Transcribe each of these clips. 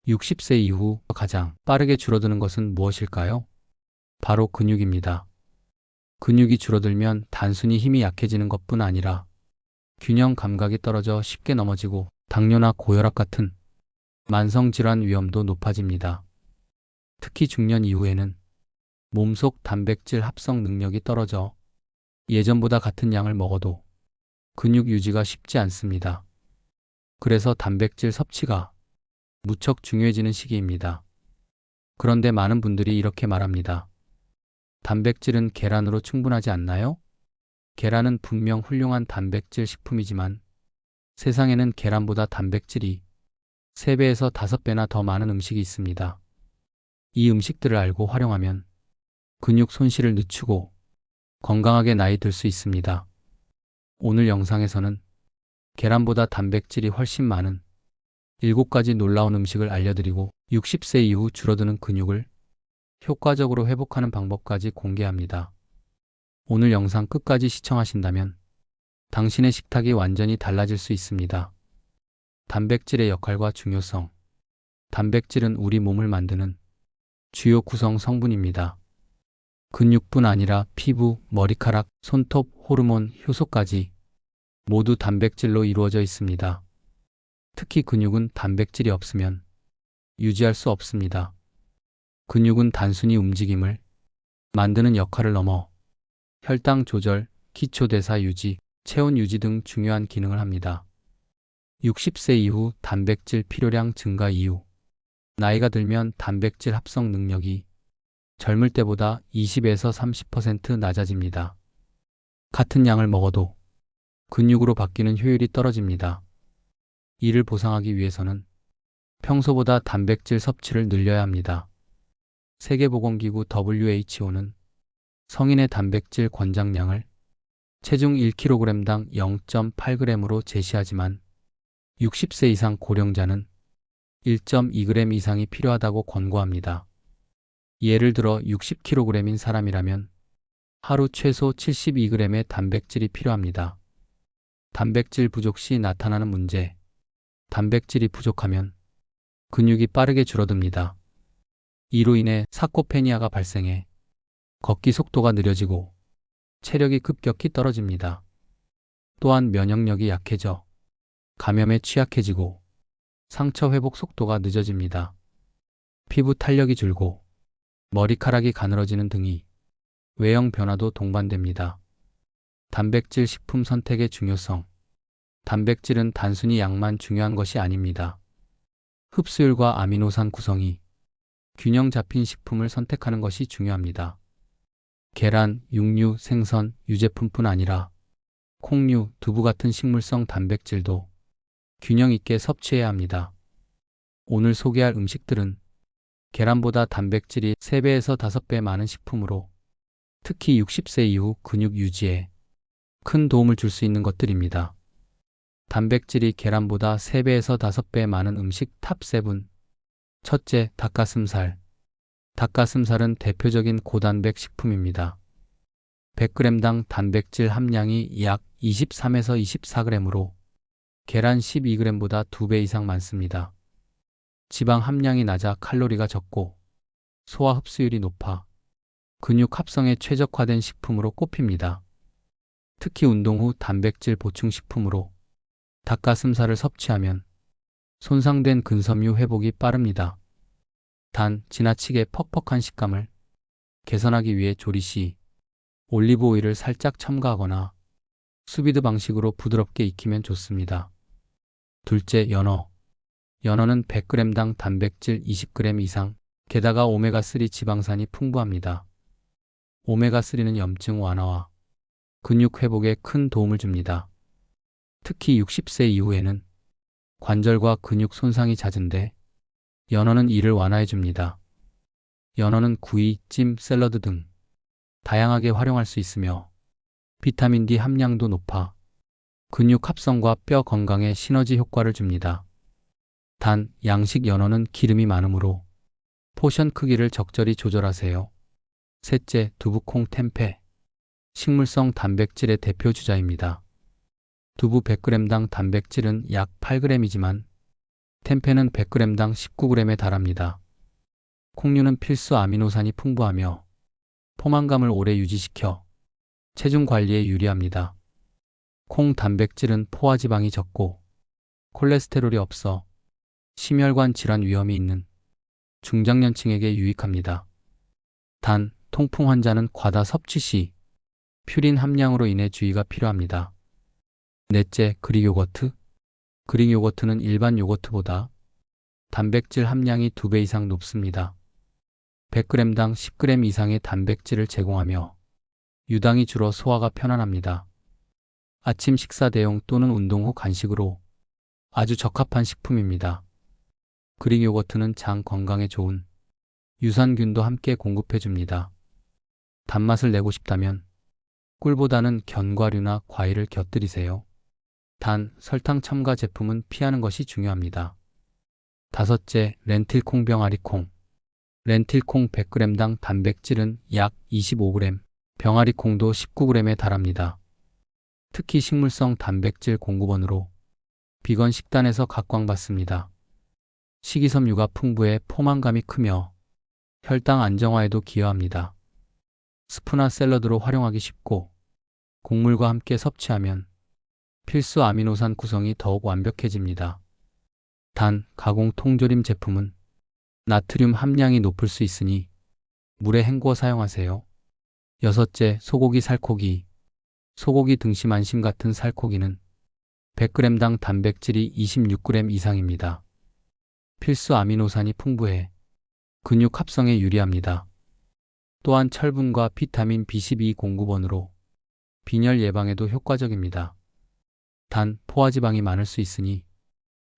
60세 이후 가장 빠르게 줄어드는 것은 무엇일까요? 바로 근육입니다. 근육이 줄어들면 단순히 힘이 약해지는 것뿐 아니라 균형 감각이 떨어져 쉽게 넘어지고 당뇨나 고혈압 같은 만성질환 위험도 높아집니다. 특히 중년 이후에는 몸속 단백질 합성 능력이 떨어져 예전보다 같은 양을 먹어도 근육 유지가 쉽지 않습니다. 그래서 단백질 섭취가 무척 중요해지는 시기입니다. 그런데 많은 분들이 이렇게 말합니다. 단백질은 계란으로 충분하지 않나요? 계란은 분명 훌륭한 단백질 식품이지만 세상에는 계란보다 단백질이 3배에서 5배나 더 많은 음식이 있습니다. 이 음식들을 알고 활용하면 근육 손실을 늦추고 건강하게 나이 들 수 있습니다. 오늘 영상에서는 계란보다 단백질이 훨씬 많은 7가지 놀라운 음식을 알려드리고 60세 이후 줄어드는 근육을 효과적으로 회복하는 방법까지 공개합니다. 오늘 영상 끝까지 시청하신다면 당신의 식탁이 완전히 달라질 수 있습니다. 단백질의 역할과 중요성. 단백질은 우리 몸을 만드는 주요 구성 성분입니다. 근육뿐 아니라 피부, 머리카락, 손톱, 호르몬, 효소까지 모두 단백질로 이루어져 있습니다. 특히 근육은 단백질이 없으면 유지할 수 없습니다. 근육은 단순히 움직임을 만드는 역할을 넘어 혈당 조절, 기초대사 유지, 체온 유지 등 중요한 기능을 합니다. 60세 이후 단백질 필요량 증가 이후 나이가 들면 단백질 합성 능력이 젊을 때보다 20에서 30% 낮아집니다. 같은 양을 먹어도 근육으로 바뀌는 효율이 떨어집니다. 이를 보상하기 위해서는 평소보다 단백질 섭취를 늘려야 합니다. 세계보건기구 WHO는 성인의 단백질 권장량을 체중 1kg당 0.8g으로 제시하지만 60세 이상 고령자는 1.2g 이상이 필요하다고 권고합니다. 예를 들어 60kg인 사람이라면 하루 최소 72g의 단백질이 필요합니다. 단백질 부족 시 나타나는 문제. 단백질이 부족하면 근육이 빠르게 줄어듭니다. 이로 인해 사코페니아가 발생해 걷기 속도가 느려지고 체력이 급격히 떨어집니다. 또한 면역력이 약해져 감염에 취약해지고 상처 회복 속도가 늦어집니다. 피부 탄력이 줄고 머리카락이 가늘어지는 등이 외형 변화도 동반됩니다. 단백질 식품 선택의 중요성. 단백질은 단순히 양만 중요한 것이 아닙니다. 흡수율과 아미노산 구성이 균형 잡힌 식품을 선택하는 것이 중요합니다. 계란, 육류, 생선, 유제품뿐 아니라 콩류, 두부 같은 식물성 단백질도 균형 있게 섭취해야 합니다. 오늘 소개할 음식들은 계란보다 단백질이 3배에서 5배 많은 식품으로 특히 60세 이후 근육 유지에 큰 도움을 줄 수 있는 것들입니다. 단백질이 계란보다 3배에서 5배 많은 음식 탑 7. 첫째, 닭가슴살. 닭가슴살은 대표적인 고단백 식품입니다. 100g당 단백질 함량이 약 23에서 24g으로 계란 12g보다 2배 이상 많습니다. 지방 함량이 낮아 칼로리가 적고 소화 흡수율이 높아 근육 합성에 최적화된 식품으로 꼽힙니다. 특히 운동 후 단백질 보충 식품으로 닭가슴살을 섭취하면 손상된 근섬유 회복이 빠릅니다. 단, 지나치게 퍽퍽한 식감을 개선하기 위해 조리 시 올리브 오일을 살짝 첨가하거나 수비드 방식으로 부드럽게 익히면 좋습니다. 둘째, 연어. 연어는 100g당 단백질 20g 이상, 게다가 오메가3 지방산이 풍부합니다. 오메가3는 염증 완화와 근육 회복에 큰 도움을 줍니다. 특히 60세 이후에는 관절과 근육 손상이 잦은데 연어는 이를 완화해 줍니다. 연어는 구이, 찜, 샐러드 등 다양하게 활용할 수 있으며 비타민 D 함량도 높아 근육 합성과 뼈 건강에 시너지 효과를 줍니다. 단, 양식 연어는 기름이 많으므로 포션 크기를 적절히 조절하세요. 셋째, 두부콩 템페. 식물성 단백질의 대표 주자입니다. 두부 100g당 단백질은 약 8g이지만 템페는 100g당 19g에 달합니다. 콩류는 필수 아미노산이 풍부하며 포만감을 오래 유지시켜 체중 관리에 유리합니다. 콩 단백질은 포화지방이 적고 콜레스테롤이 없어 심혈관 질환 위험이 있는 중장년층에게 유익합니다. 단, 통풍 환자는 과다 섭취 시 퓨린 함량으로 인해 주의가 필요합니다. 넷째, 그릭 요거트. 그릭 요거트는 일반 요거트보다 단백질 함량이 2배 이상 높습니다. 100g당 10g 이상의 단백질을 제공하며 유당이 줄어 소화가 편안합니다. 아침 식사 대용 또는 운동 후 간식으로 아주 적합한 식품입니다. 그릭 요거트는 장 건강에 좋은 유산균도 함께 공급해줍니다. 단맛을 내고 싶다면 꿀보다는 견과류나 과일을 곁들이세요. 단, 설탕 첨가 제품은 피하는 것이 중요합니다. 다섯째, 렌틸콩 병아리콩. 렌틸콩 100g당 단백질은 약 25g, 병아리콩도 19g에 달합니다. 특히 식물성 단백질 공급원으로 비건 식단에서 각광받습니다. 식이섬유가 풍부해 포만감이 크며 혈당 안정화에도 기여합니다. 스프나 샐러드로 활용하기 쉽고 곡물과 함께 섭취하면 필수 아미노산 구성이 더욱 완벽해집니다. 단, 가공 통조림 제품은 나트륨 함량이 높을 수 있으니 물에 헹궈 사용하세요. 여섯째, 소고기 살코기. 소고기 등심 안심 같은 살코기는 100g당 단백질이 26g 이상입니다. 필수 아미노산이 풍부해 근육 합성에 유리합니다. 또한 철분과 비타민 B12 공급원으로 빈혈 예방에도 효과적입니다. 단, 포화지방이 많을 수 있으니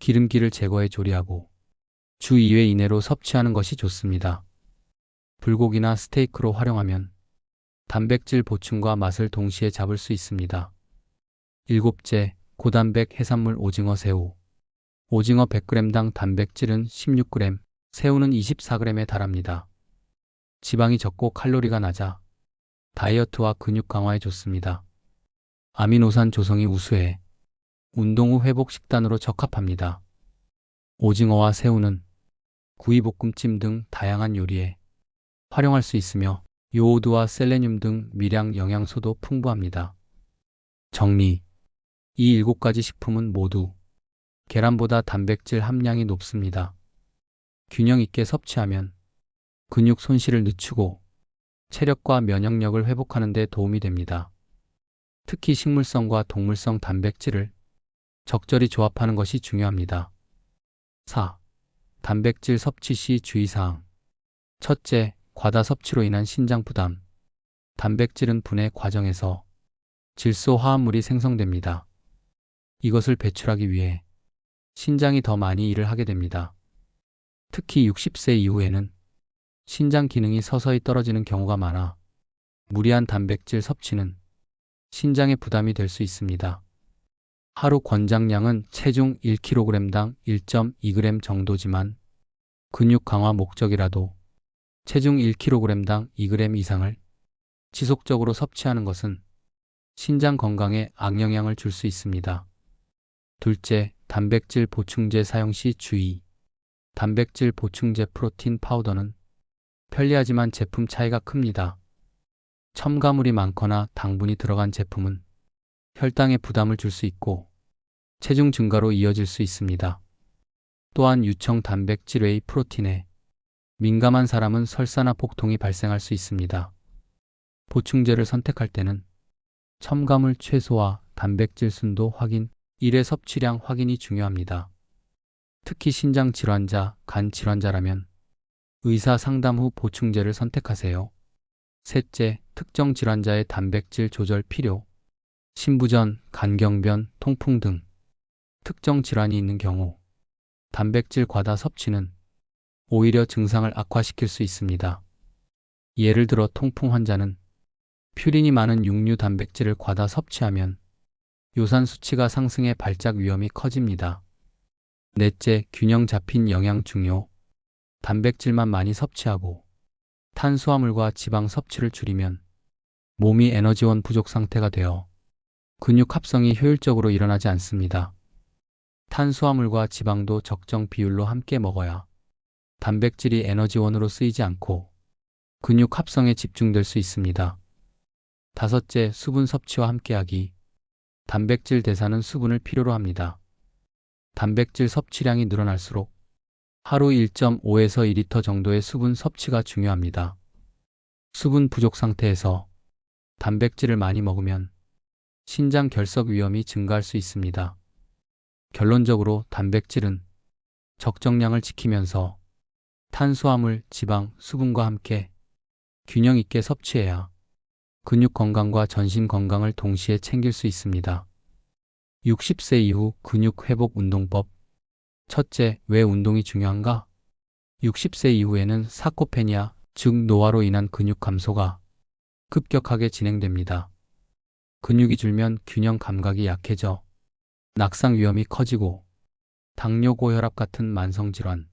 기름기를 제거해 조리하고 주 2회 이내로 섭취하는 것이 좋습니다. 불고기나 스테이크로 활용하면 단백질 보충과 맛을 동시에 잡을 수 있습니다. 일곱째, 고단백 해산물 오징어 새우. 오징어 100g당 단백질은 16g, 새우는 24g에 달합니다. 지방이 적고 칼로리가 낮아 다이어트와 근육 강화에 좋습니다. 아미노산 조성이 우수해 운동 후 회복 식단으로 적합합니다. 오징어와 새우는 구이볶음찜 등 다양한 요리에 활용할 수 있으며 요오드와 셀레늄 등 미량 영양소도 풍부합니다. 정리. 이 7가지 식품은 모두 계란보다 단백질 함량이 높습니다. 균형 있게 섭취하면 근육 손실을 늦추고 체력과 면역력을 회복하는 데 도움이 됩니다. 특히 식물성과 동물성 단백질을 적절히 조합하는 것이 중요합니다. 4. 단백질 섭취 시 주의사항. 첫째, 과다 섭취로 인한 신장 부담. 단백질은 분해 과정에서 질소 화합물이 생성됩니다. 이것을 배출하기 위해 신장이 더 많이 일을 하게 됩니다. 특히 60세 이후에는 신장 기능이 서서히 떨어지는 경우가 많아 무리한 단백질 섭취는 신장에 부담이 될 수 있습니다. 하루 권장량은 체중 1kg당 1.2g 정도지만 근육 강화 목적이라도 체중 1kg당 2g 이상을 지속적으로 섭취하는 것은 신장 건강에 악영향을 줄 수 있습니다. 둘째, 단백질 보충제 사용 시 주의. 단백질 보충제 프로틴 파우더는 편리하지만 제품 차이가 큽니다. 첨가물이 많거나 당분이 들어간 제품은 혈당에 부담을 줄 수 있고 체중 증가로 이어질 수 있습니다. 또한 유청 단백질 웨이 프로틴에 민감한 사람은 설사나 복통이 발생할 수 있습니다. 보충제를 선택할 때는 첨가물 최소와 단백질 순도 확인, 일회 섭취량 확인이 중요합니다. 특히 신장 질환자, 간 질환자라면 의사 상담 후 보충제를 선택하세요. 셋째, 특정 질환자의 단백질 조절 필요. 신부전, 간경변, 통풍 등 특정 질환이 있는 경우 단백질 과다 섭취는 오히려 증상을 악화시킬 수 있습니다. 예를 들어 통풍 환자는 퓨린이 많은 육류 단백질을 과다 섭취하면 요산 수치가 상승해 발작 위험이 커집니다. 넷째, 균형 잡힌 영양 중요. 단백질만 많이 섭취하고 탄수화물과 지방 섭취를 줄이면 몸이 에너지원 부족 상태가 되어 근육 합성이 효율적으로 일어나지 않습니다. 탄수화물과 지방도 적정 비율로 함께 먹어야 단백질이 에너지원으로 쓰이지 않고 근육 합성에 집중될 수 있습니다. 다섯째, 수분 섭취와 함께하기. 단백질 대사는 수분을 필요로 합니다. 단백질 섭취량이 늘어날수록 하루 1.5에서 2리터 정도의 수분 섭취가 중요합니다. 수분 부족 상태에서 단백질을 많이 먹으면 신장 결석 위험이 증가할 수 있습니다. 결론적으로 단백질은 적정량을 지키면서 탄수화물, 지방, 수분과 함께 균형 있게 섭취해야 근육 건강과 전신 건강을 동시에 챙길 수 있습니다. 60세 이후 근육 회복 운동법. 첫째, 왜 운동이 중요한가? 60세 이후에는 사코페니아, 즉 노화로 인한 근육 감소가 급격하게 진행됩니다. 근육이 줄면 균형 감각이 약해져 낙상 위험이 커지고 당뇨, 고혈압 같은 만성질환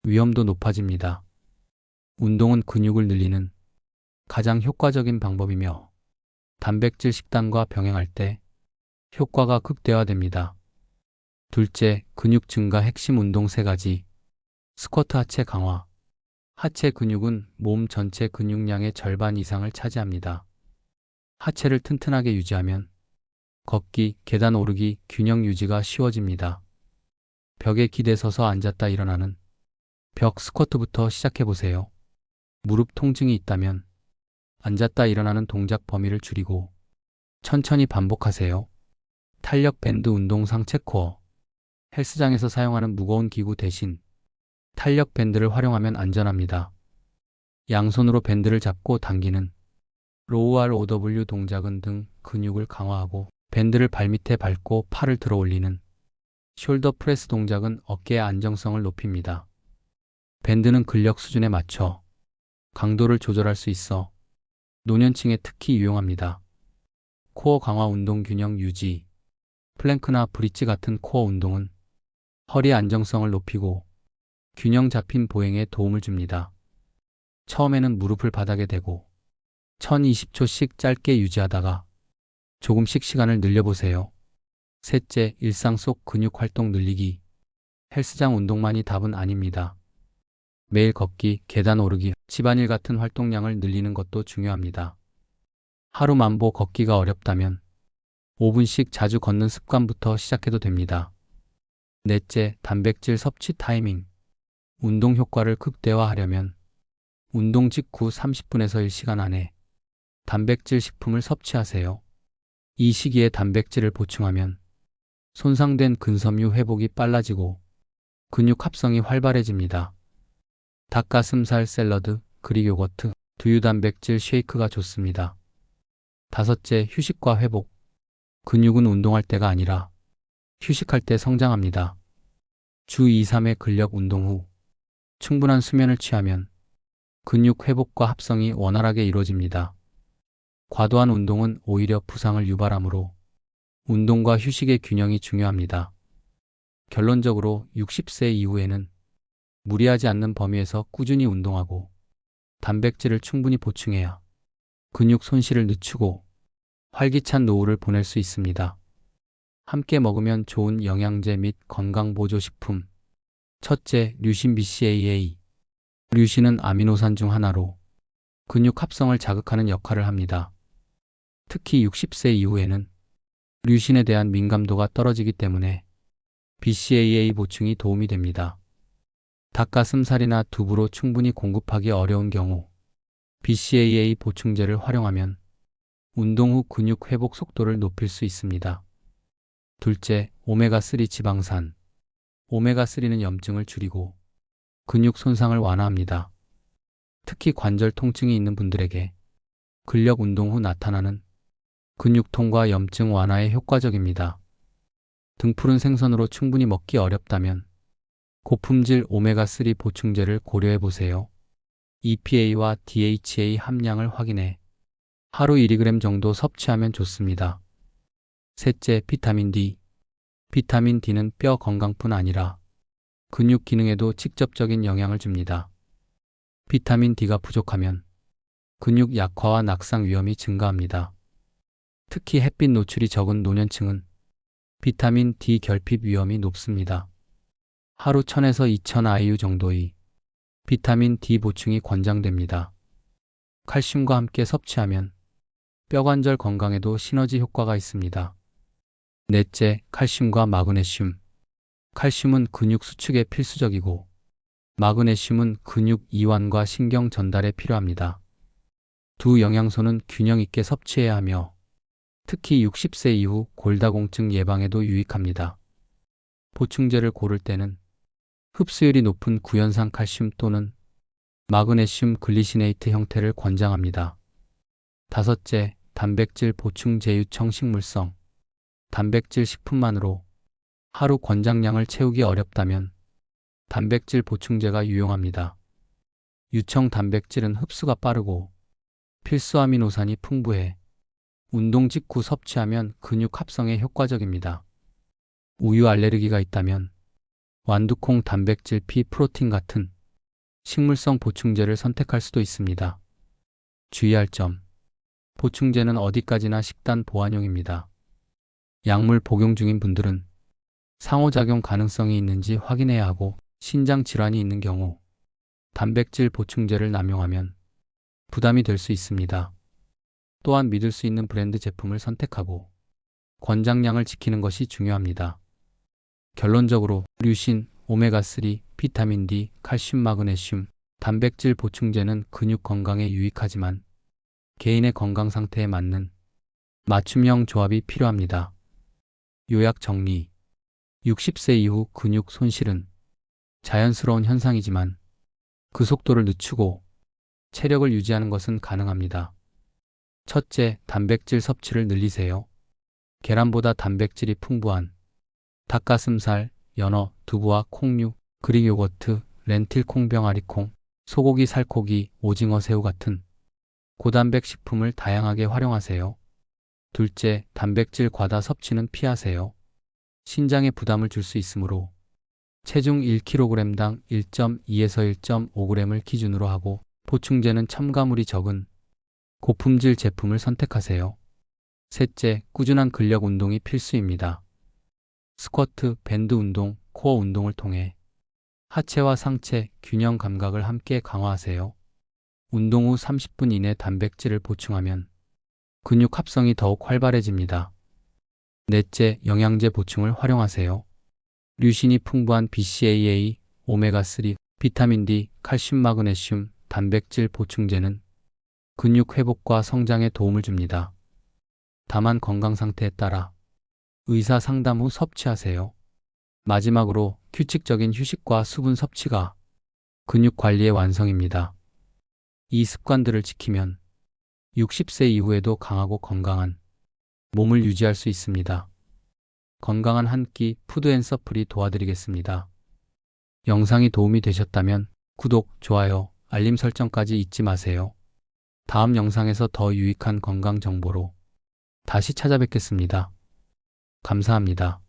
위험도 높아집니다. 운동은 근육을 늘리는 가장 효과적인 방법이며 단백질 식단과 병행할 때 효과가 극대화됩니다. 둘째, 근육 증가 핵심 운동 3가지. 스쿼트 하체 강화. 하체 근육은 몸 전체 근육량의 절반 이상을 차지합니다. 하체를 튼튼하게 유지하면 걷기, 계단 오르기, 균형 유지가 쉬워집니다. 벽에 기대 서서 앉았다 일어나는 벽 스쿼트부터 시작해보세요. 무릎 통증이 있다면 앉았다 일어나는 동작 범위를 줄이고 천천히 반복하세요. 탄력 밴드 운동 상체 코어. 헬스장에서 사용하는 무거운 기구 대신 탄력 밴드를 활용하면 안전합니다. 양손으로 밴드를 잡고 당기는 로우 ROW 동작은 등 근육을 강화하고 밴드를 발밑에 밟고 팔을 들어 올리는 숄더 프레스 동작은 어깨의 안정성을 높입니다. 밴드는 근력 수준에 맞춰 강도를 조절할 수 있어 노년층에 특히 유용합니다. 코어 강화 운동 균형 유지. 플랭크나 브릿지 같은 코어 운동은 허리 안정성을 높이고 균형 잡힌 보행에 도움을 줍니다. 처음에는 무릎을 바닥에 대고 1020초씩 짧게 유지하다가 조금씩 시간을 늘려보세요. 셋째, 일상 속 근육 활동 늘리기. 헬스장 운동만이 답은 아닙니다. 매일 걷기, 계단 오르기, 집안일 같은 활동량을 늘리는 것도 중요합니다. 하루 만보 걷기가 어렵다면 5분씩 자주 걷는 습관부터 시작해도 됩니다. 넷째, 단백질 섭취 타이밍. 운동 효과를 극대화하려면 운동 직후 30분에서 1시간 안에 단백질 식품을 섭취하세요. 이 시기에 단백질을 보충하면 손상된 근섬유 회복이 빨라지고 근육 합성이 활발해집니다. 닭가슴살 샐러드, 그릭 요거트, 두유 단백질 쉐이크가 좋습니다. 다섯째, 휴식과 회복. 근육은 운동할 때가 아니라 휴식할 때 성장합니다. 주 2-3회 근력 운동 후 충분한 수면을 취하면 근육 회복과 합성이 원활하게 이루어집니다. 과도한 운동은 오히려 부상을 유발하므로 운동과 휴식의 균형이 중요합니다. 결론적으로 60세 이후에는 무리하지 않는 범위에서 꾸준히 운동하고 단백질을 충분히 보충해야 근육 손실을 늦추고 활기찬 노후를 보낼 수 있습니다. 함께 먹으면 좋은 영양제 및 건강보조식품. 첫째, 류신 BCAA. 류신은 아미노산 중 하나로 근육 합성을 자극하는 역할을 합니다. 특히 60세 이후에는 류신에 대한 민감도가 떨어지기 때문에 BCAA 보충이 도움이 됩니다. 닭가슴살이나 두부로 충분히 공급하기 어려운 경우 BCAA 보충제를 활용하면 운동 후 근육 회복 속도를 높일 수 있습니다. 둘째, 오메가3 지방산. 오메가3는 염증을 줄이고 근육 손상을 완화합니다. 특히 관절 통증이 있는 분들에게 근력 운동 후 나타나는 근육통과 염증 완화에 효과적입니다. 등푸른 생선으로 충분히 먹기 어렵다면 고품질 오메가3 보충제를 고려해 보세요. EPA와 DHA 함량을 확인해 하루 1g 정도 섭취하면 좋습니다. 셋째, 비타민 D. 비타민 D는 뼈 건강뿐 아니라 근육 기능에도 직접적인 영향을 줍니다. 비타민 D가 부족하면 근육 약화와 낙상 위험이 증가합니다. 특히 햇빛 노출이 적은 노년층은 비타민 D 결핍 위험이 높습니다. 하루 1000에서 2000 IU 정도의 비타민 D 보충이 권장됩니다. 칼슘과 함께 섭취하면 뼈관절 건강에도 시너지 효과가 있습니다. 넷째, 칼슘과 마그네슘. 칼슘은 근육 수축에 필수적이고 마그네슘은 근육 이완과 신경 전달에 필요합니다. 두 영양소는 균형 있게 섭취해야 하며 특히 60세 이후 골다공증 예방에도 유익합니다. 보충제를 고를 때는 흡수율이 높은 구연산 칼슘 또는 마그네슘 글리시네이트 형태를 권장합니다. 다섯째, 단백질 보충 제휴청 식물성. 단백질 식품만으로 하루 권장량을 채우기 어렵다면 단백질 보충제가 유용합니다. 유청 단백질은 흡수가 빠르고 필수 아미노산이 풍부해 운동 직후 섭취하면 근육 합성에 효과적입니다. 우유 알레르기가 있다면 완두콩 단백질 피 프로틴 같은 식물성 보충제를 선택할 수도 있습니다. 주의할 점. 보충제는 어디까지나 식단 보완용입니다. 약물 복용 중인 분들은 상호작용 가능성이 있는지 확인해야 하고 신장 질환이 있는 경우 단백질 보충제를 남용하면 부담이 될 수 있습니다. 또한 믿을 수 있는 브랜드 제품을 선택하고 권장량을 지키는 것이 중요합니다. 결론적으로 류신, 오메가3, 비타민 D, 칼슘, 마그네슘, 단백질 보충제는 근육 건강에 유익하지만 개인의 건강 상태에 맞는 맞춤형 조합이 필요합니다. 요약 정리. 60세 이후 근육 손실은 자연스러운 현상이지만 그 속도를 늦추고 체력을 유지하는 것은 가능합니다. 첫째, 단백질 섭취를 늘리세요. 계란보다 단백질이 풍부한 닭가슴살, 연어, 두부와 콩류, 그릭 요거트, 렌틸 콩병아리콩, 소고기, 살코기, 오징어, 새우 같은 고단백 식품을 다양하게 활용하세요. 둘째, 단백질 과다 섭취는 피하세요. 신장에 부담을 줄 수 있으므로 체중 1kg당 1.2에서 1.5g을 기준으로 하고 보충제는 첨가물이 적은 고품질 제품을 선택하세요. 셋째, 꾸준한 근력 운동이 필수입니다. 스쿼트, 밴드 운동, 코어 운동을 통해 하체와 상체, 균형 감각을 함께 강화하세요. 운동 후 30분 이내 단백질을 보충하면 근육 합성이 더욱 활발해집니다. 넷째, 영양제 보충을 활용하세요. 류신이 풍부한 BCAA, 오메가3, 비타민 D, 칼슘, 마그네슘, 단백질 보충제는 근육 회복과 성장에 도움을 줍니다. 다만 건강 상태에 따라 의사 상담 후 섭취하세요. 마지막으로 규칙적인 휴식과 수분 섭취가 근육 관리의 완성입니다. 이 습관들을 지키면 60세 이후에도 강하고 건강한 몸을 유지할 수 있습니다. 건강한 한 끼 푸드앤서플이 도와드리겠습니다. 영상이 도움이 되셨다면 구독, 좋아요, 알림 설정까지 잊지 마세요. 다음 영상에서 더 유익한 건강 정보로 다시 찾아뵙겠습니다. 감사합니다.